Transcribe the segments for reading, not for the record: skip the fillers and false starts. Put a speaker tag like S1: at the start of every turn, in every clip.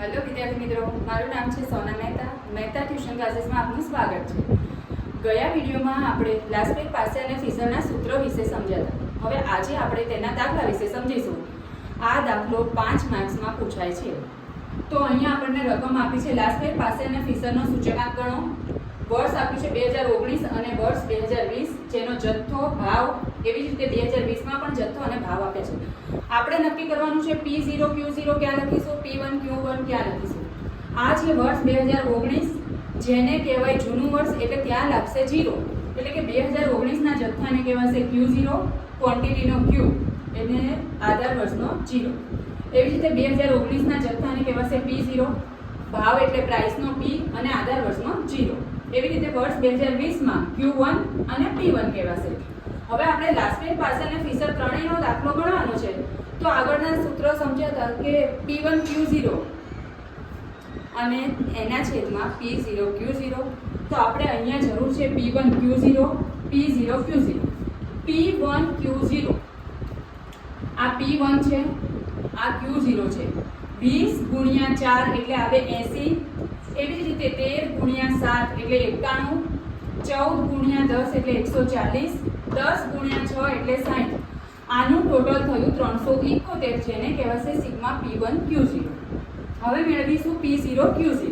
S1: Hello વિદ્યાર્થી મિત્રો, મારું નામ છે સોના મહેતા. મહેતા ટ્યુશન ક્લાસીસમાં આપનું સ્વાગત છે. ગયા વિડીયોમાં આપણે લાસ્ટ પાસે અને ફિશરના સૂત્રો વિશે સમજ્યા હતા. હવે આજે આપણે તેના દાખલા વિશે સમજીશું. આ દાખલો 5 માર્ક્સમાં પૂછાય છે. તો અહીંયા આપણને રકમ આપી છે લાસ્ટ પાસે અને ફિશરનો સૂચકાંક ગણો. વર્ષ આપ્યું છે 2019 અને વર્ષ 2020, જેનો જથ્થો, ભાવ, એવી જ રીતે 2020માં પણ જથ્થો અને ભાવ આપ્યા છે. આપણે નક્કી કરવાનું છે P0 Q0 ક્યાં લખીશું, P1 Q1 ક્યાં લખીશું. આ છે વર્ષ 2019, જેને કહેવાય જૂનું વર્ષ, એટલે ત્યાં લાગશે 0. એટલે કે 2019ના જથ્થાને કહેવાશે Q0, ક્વોન્ટિટીનો Q એટલે આધાર વર્ષનો 0. એવી જ રીતે 2019ના જથ્થાને કહેવાશે P0, ભાવ એટલે પ્રાઇસનો P અને આધાર વર્ષનો 0. એવી રીતે વર્ષ 2020માં Q1 અને P1 કહેવાશે. હવે આપણે લાસ્ટ પાસે અને ફિશર ત્રણેયનો દાખલો ગણવાનો છે. તો આગળના સૂત્ર સમજ્યા હતા કે P1 Q0 અને એના છેદમાં P0 Q0. તો આપણે અહીંયા જરૂર છે P1 Q0, P0 Q0. P1 Q0 આ P1 છે, આ Q0 છે. 20 ગુણ્યા 4 એટલે આવે 80. એવી જ રીતે 13 ગુણ્યા 7 એટલે 91, 14 ગુણ્યા 10 એટલે 140, 10 ગુણ્યા 6 એટલે 60. આનું ટોટલ થયું 371, જેને કહેવાશે સિગ્મા P1 Q0. હવે મેળવીશું P0 Q0.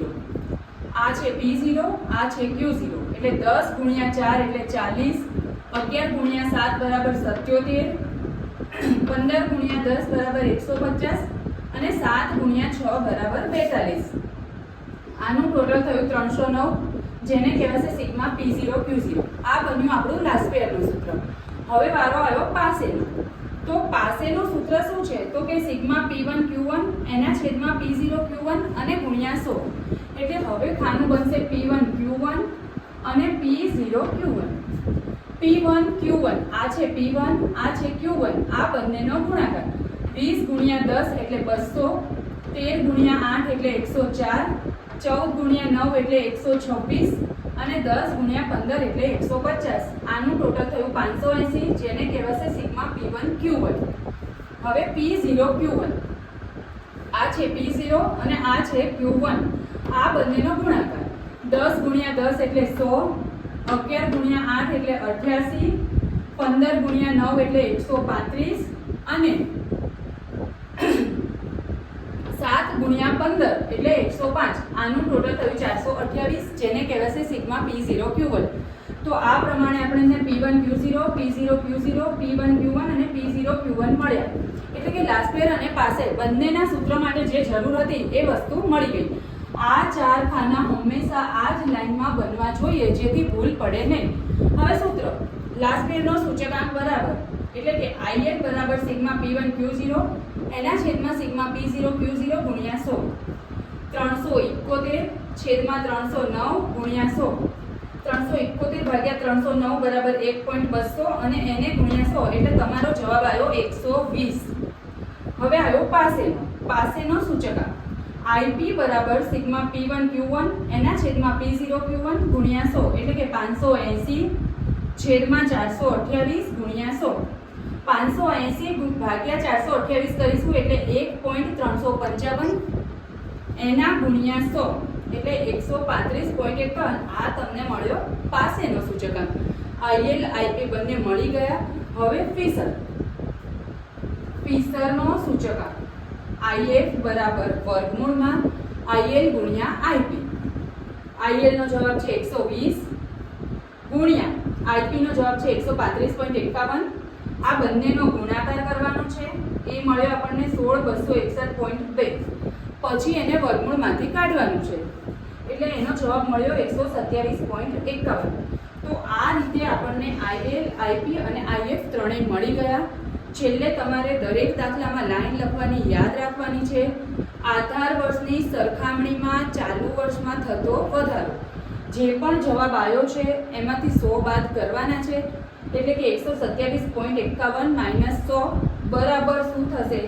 S1: આ છે P0, આ છે Q0. એટલે 10 ગુણ્યા 4 એટલે 40, 11 ગુણ્યા 7 બરાબર 77, 15 ગુણ્યા 10 બરાબર 150 અને 7 ગુણ્યા 6 બરાબર 42. આનું ટોટલ થયું 309, જેને કહેવાશે સિગ્મા P0 Q0. આ બન્યું આપણું લાસ્ટ પેયરનું સૂત્ર. હવે વારો આવ્યો પાસેનો. તો પાસેનું સૂત્ર શું છે? તો કે સિગ્મા P1 Q1 એના છેદમાં P0 Q1 અને ગુણ્યા 100. એટલે હવે ખાનું બનશે P1 Q1 અને P0 Q1. P1 Q1 આ છે P1, આ છે Q1. આ બંનેનો ગુણાકાર 20 ગુણ્યા 10 એટલે 200, 13 ગુણ્યા 8 એટલે 104, 14 ગુણ્યા 9 એટલે 126 અને 10 ગુણ્યા 15 એટલે 150. આનું ટોટલ થયું 580, જેને કહેવાશે સિગ્મા P1 Q1. હવે P0 Q1 આ છે P0 અને આ છે Q1. આ બંનેનો ગુણાકાર 10 ગુણ્યા 10 એટલે 100, 11 ગુણ્યા 8 એટલે 88, 15 ગુણ્યા 9 એટલે 135 અને 7 ગુણ્યા 15 એટલે 105. આનું ટોટલ થયું 428, જેને કહેવાશે સિગ્મા P0 Q1. તો આ પ્રમાણે આપણને P1 Q0, P0 Q0, P1 Q1 અને P0 Q1 મળ્યા. એટલે કે લાસ્ટ પેર અને પાસે બંનેના સૂત્ર માટે જે જરૂર હતી એ વસ્તુ મળી ગઈ. આ 4 ખાના હંમેશા આ જ લાઈનમાં બનવા જોઈએ, જેથી ભૂલ પડે નહીં. હવે સૂત્ર લાસ્ટ પેરનો સૂચકાંક બરાબર એટલે કે IF બરાબર સિગ્મા P1 Q0 એના છેદમાં સિગ્મા P0 Q0 ગુણ્યા 100. 371 છેદમાં 309 ગુણ્યા 100. 371 ભાગ્યા 309 બરાબર 1.200 અને એને ગુણ્યા 100 એટલે તમારો જવાબ આવ્યો 120. હવે આવ્યો પાસેનો સૂચકાંક IP બરાબર સિગ્મા P1 Q1 એના છેદમાં P0 Q1 ગુણ્યા 100 એટલે કે 580 છેદમાં 428 ગુણ્યા 100. 580 ભાગ્યા 428 કરીશું એટલે 1.355 એના ગુણ્યા 100 એટલે 135.51. આ તમને મળ્યો પાસેનો સૂચકાંક. IL IP બંને મળી ગયા. હવે ફિશરનો સૂચકાંક IF બરાબર વર્ગમૂળમાં IL ગુણ્યા IP. IL નો જવાબ છે 120 ગુણ્યા IP નો જવાબ છે 135.51. આ બંનેનો ગુણાકાર કરવાનો છે. એ મળ્યો આપણને 16261.2. પછી એને વર્ગમૂળમાંથી કાઢવાનું છે એટલે એનો જવાબ મળ્યો 127.51. તો આ રીતે આપણને IL, IP અને IF ત્રણેય મળી ગયા. છેલ્લે તમારે દરેક દાખલામાં લાઈન લખવાની યાદ રાખવાની છે. આધાર વર્ષની સરખામણીમાં ચાલુ વર્ષમાં થતો વધારો. જે પણ જવાબ આવ્યો છે એમાંથી 100 બાદ કરવાના છે. એટલે કે 127.51 માઇનસ 100 બરાબર શું થશે?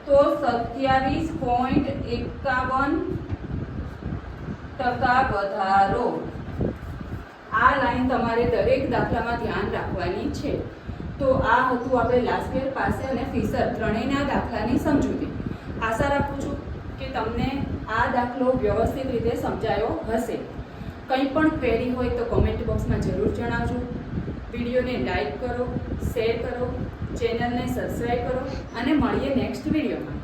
S1: તો 27.51% વધારો. આ લાઈન તમારે દરેક દાખલામાં ધ્યાન રાખવાની છે. તો આ હતું આપણે લાસ્ટ યર પાસે અને ફિશર ત્રણેયના દાખલાની સમજૂતી. આશા રાખું છું કે તમને આ દાખલો વ્યવસ્થિત રીતે સમજાયો હશે. કંઈ પણ ક્વેરી હોય તો કોમેન્ટ બોક્સમાં જરૂર જણાવજો. વિડીયોને લાઈક કરો, શેર કરો, ચેનલને સબસ્ક્રાઈબ કરો અને મળીએ નેક્સ્ટ વિડીયોમાં.